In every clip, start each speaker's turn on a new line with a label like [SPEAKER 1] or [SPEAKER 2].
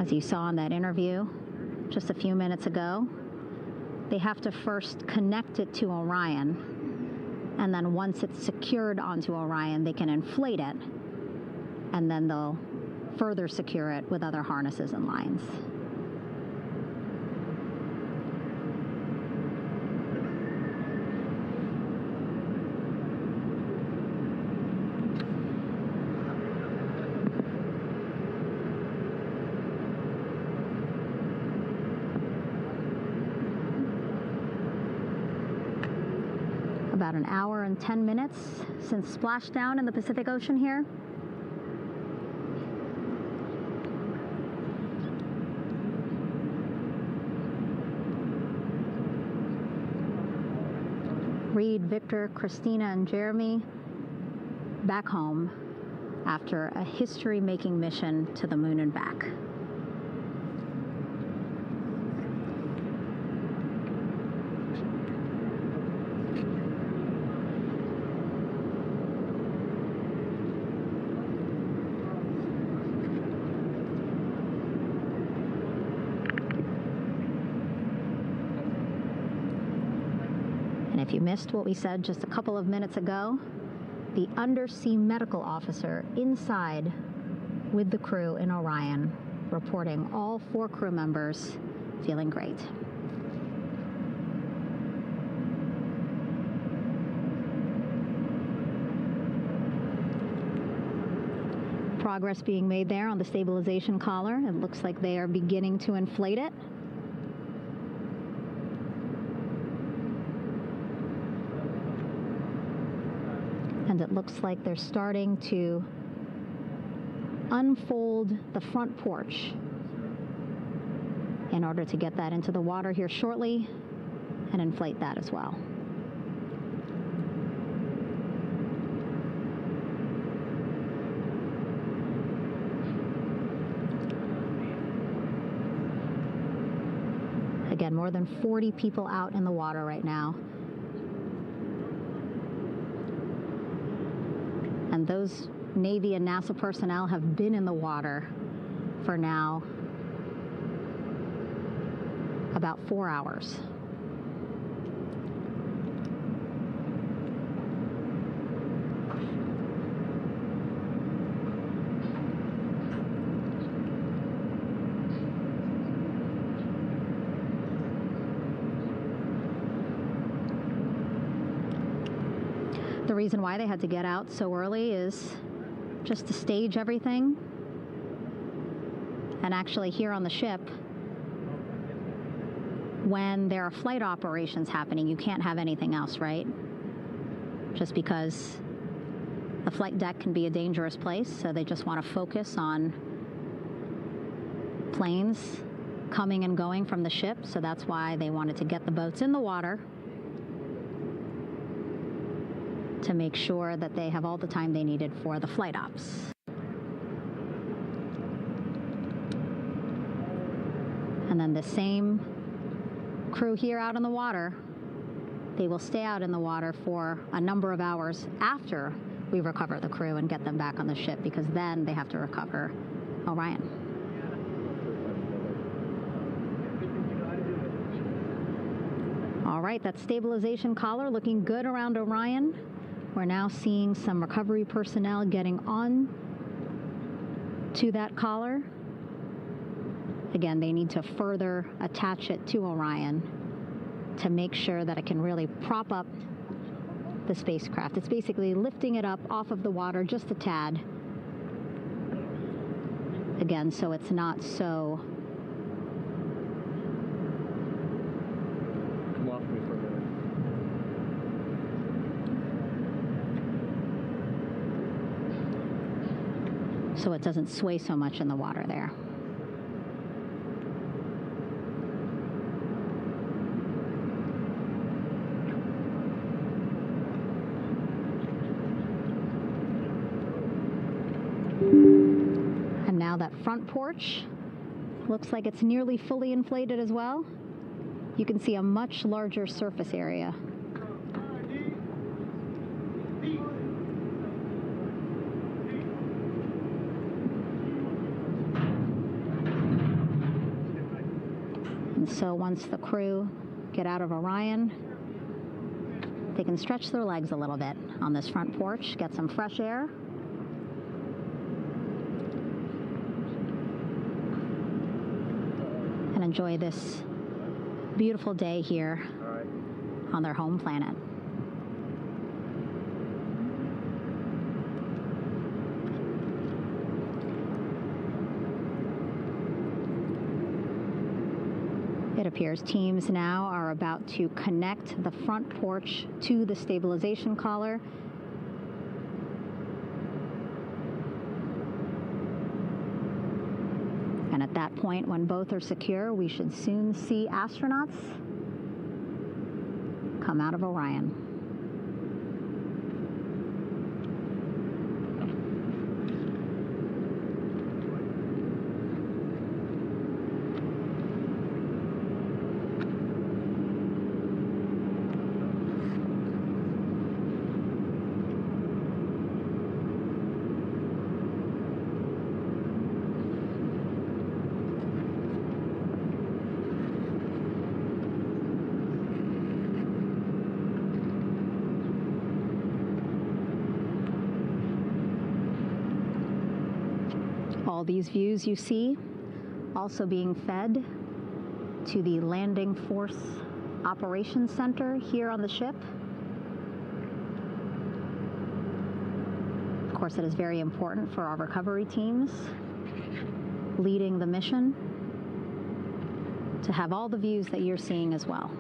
[SPEAKER 1] As you saw in that interview just a few minutes ago, they have to first connect it to Orion, and then once it's secured onto Orion, they can inflate it, and then they'll further secure it with other harnesses and lines. About an hour and 10 minutes since splashdown in the Pacific Ocean here. Reed, Victor, Christina, and Jeremy back home after a history-making mission to the moon and back. If you missed what we said just a couple of minutes ago, the undersea medical officer inside with the crew in Orion reporting all 4 crew members feeling great. Progress being made there on the stabilization collar. It looks like they are beginning to inflate it. And it looks like they're starting to unfold the front porch in order to get that into the water here shortly and inflate that as well. Again, more than 40 people out in the water right now. And those Navy and NASA personnel have been in the water for now about 4 hours. The reason why they had to get out so early is just to stage everything. And actually here on the ship, when there are flight operations happening, you can't have anything else, right? Just because the flight deck can be a dangerous place, so they just want to focus on planes coming and going from the ship. So that's why they wanted to get the boats in the water to make sure that they have all the time they needed for the flight ops. And then the same crew here out in the water, they will stay out in the water for a number of hours after we recover the crew and get them back on the ship, because then they have to recover Orion. All right, that stabilization collar looking good around Orion. We're now seeing some recovery personnel getting on to that collar. Again, they need to further attach it to Orion to make sure that it can really prop up the spacecraft. It's basically lifting it up off of the water just a tad. Again, so it's not so so it doesn't sway so much in the water there. And now that front porch looks like it's nearly fully inflated as well. You can see a much larger surface area. So once the crew get out of Orion, they can stretch their legs a little bit on this front porch, get some fresh air. And enjoy this beautiful day here on their home planet. It appears teams now are about to connect the front porch to the stabilization collar. And at that point, when both are secure, we should soon see astronauts come out of Orion. All these views you see also being fed to the Landing Force Operations Center here on the ship. Of course, it is very important for our recovery teams leading the mission to have all the views that you're seeing as well.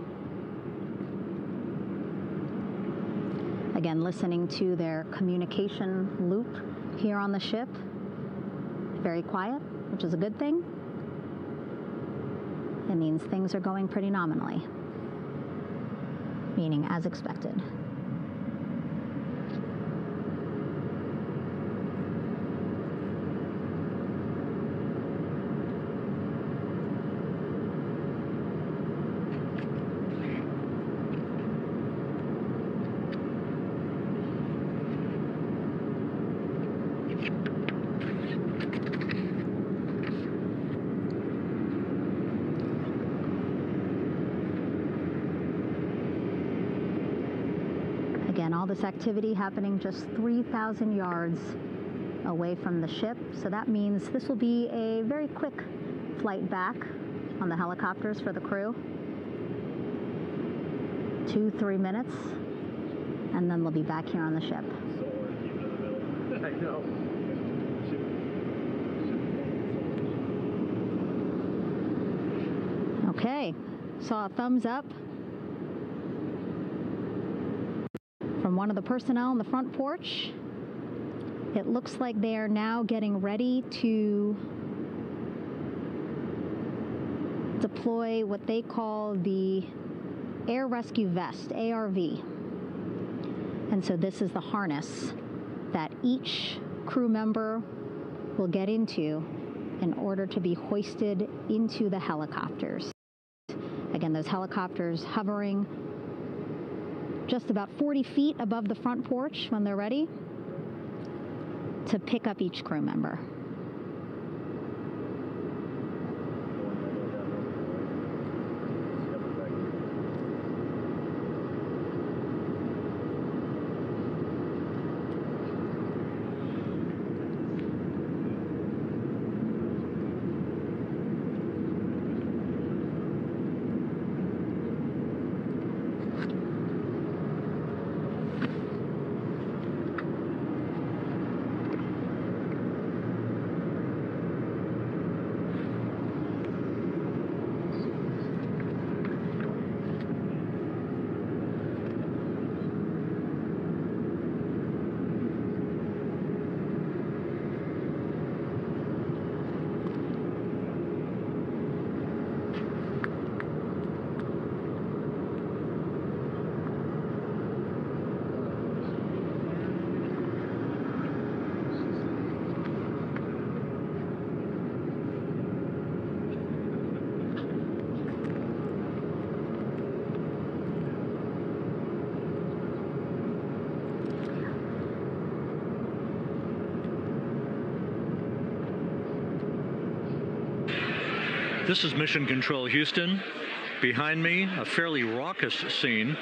[SPEAKER 1] Again, listening to their communication loop here on the ship. Very quiet, which is a good thing. It means things are going pretty nominally, meaning as expected. Again, all this activity happening just 3,000 yards away from the ship. So that means this will be a very quick flight back on the helicopters for the crew. 2-3 minutes, and then they'll be back here on the ship.
[SPEAKER 2] I know.
[SPEAKER 1] Okay, saw a thumbs up from one of the personnel on the front porch. It looks like they are now getting ready to deploy what they call the Air Rescue Vest, ARV. And so this is the harness that each crew member will get into in order to be hoisted into the helicopters. Again, those helicopters hovering just about 40 feet above the front porch when they're ready to pick up each crew member.
[SPEAKER 3] This is Mission Control Houston. Behind me, a fairly raucous scene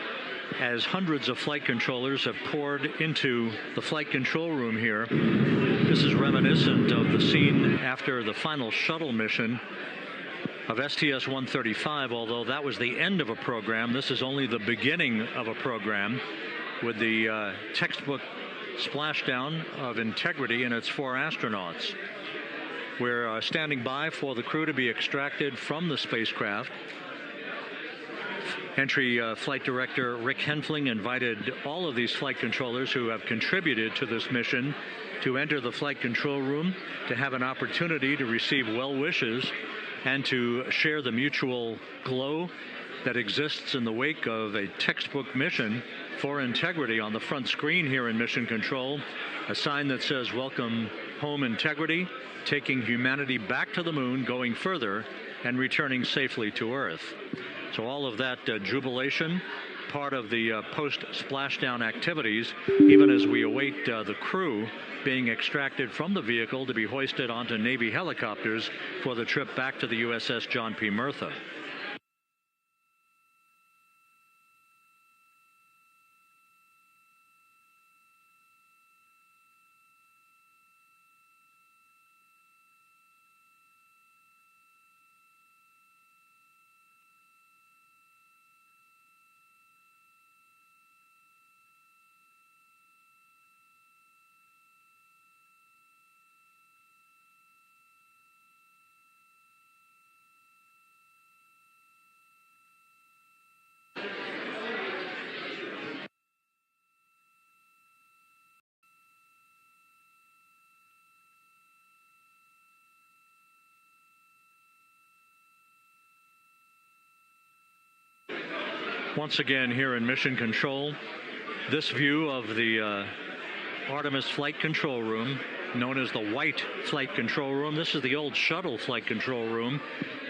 [SPEAKER 3] as hundreds of flight controllers have poured into the flight control room here. This is reminiscent of the scene after the final shuttle mission of STS-135, although that was the end of a program. This is only the beginning of a program with the textbook splashdown of Integrity and its 4 astronauts. We're standing by for the crew to be extracted from the spacecraft. Entry Flight Director Rick Henfling invited all of these flight controllers who have contributed to this mission to enter the flight control room to have an opportunity to receive well wishes and to share the mutual glow that exists in the wake of a textbook mission for Integrity. On the front screen here in Mission Control, a sign that says "Welcome home, Integrity, taking humanity back to the moon, going further, and returning safely to Earth." So all of that jubilation, part of the post-splashdown activities, even as we await the crew being extracted from the vehicle to be hoisted onto Navy helicopters for the trip back to the USS John P. Murtha. Once again here in Mission Control, this view of the Artemis Flight Control Room, known as the White Flight Control Room. This is the old shuttle flight control room,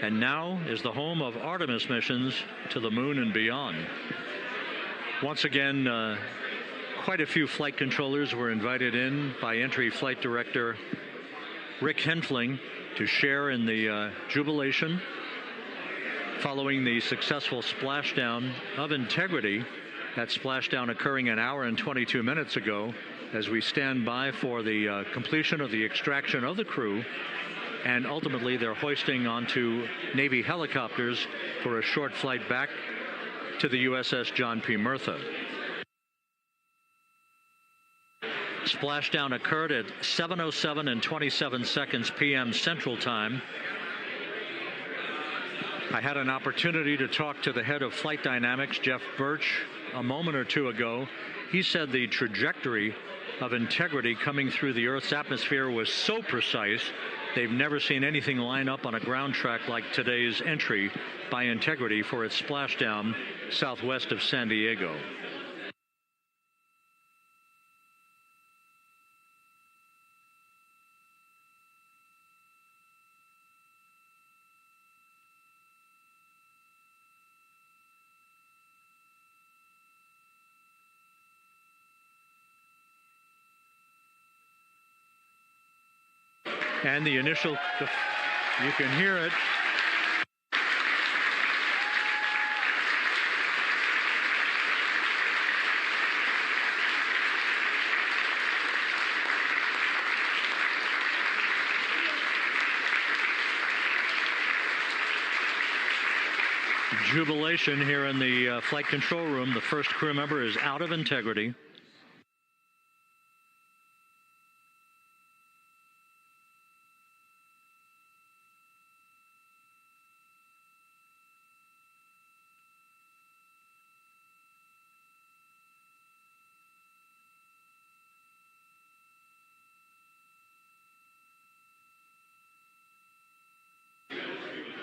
[SPEAKER 3] and now is the home of Artemis missions to the moon and beyond. Once again, quite a few flight controllers were invited in by Entry Flight Director Rick Henfling to share in the jubilation following the successful splashdown of Integrity. That splashdown occurring an hour and 22 minutes ago, as we stand by for the completion of the extraction of the crew, and ultimately they're hoisting onto Navy helicopters for a short flight back to the USS John P. Murtha. Splashdown occurred at 7:07 and 27 seconds p.m. Central Time. I had an opportunity to talk to the head of flight dynamics, Jeff Birch, a moment or two ago. He said the trajectory of Integrity coming through the Earth's atmosphere was so precise, they've never seen anything line up on a ground track like today's entry by Integrity for its splashdown southwest of San Diego. And the initial, you can hear it. Jubilation here in the flight control room. The first crew member is out of Integrity.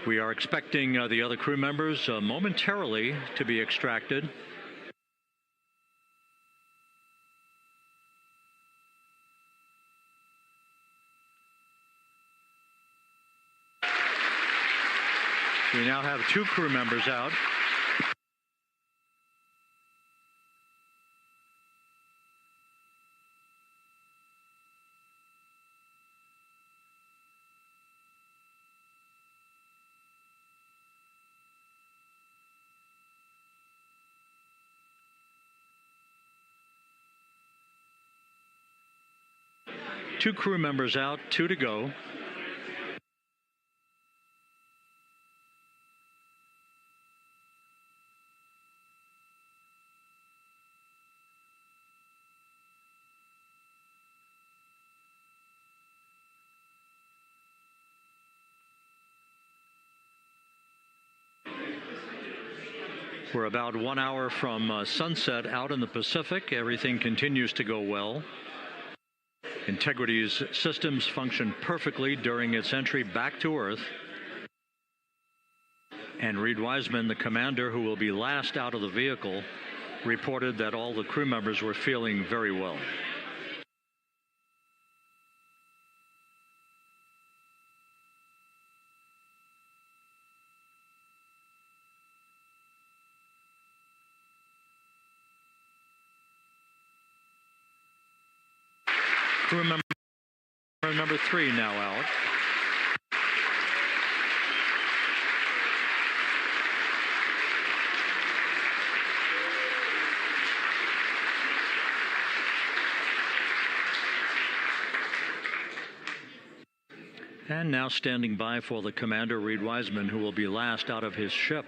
[SPEAKER 3] We are expecting the other crew members momentarily to be extracted. We now have 2 crew members out. 2 crew members out, 2 to go. We're about 1 hour from sunset out in the Pacific. Everything continues to go well. Integrity's systems function perfectly during its entry back to Earth. And Reed Wiseman, the commander who will be last out of the vehicle, reported that all the crew members were feeling very well. Crew member number 3 now out. And now standing by for the commander, Reed Wiseman, who will be last out of his ship.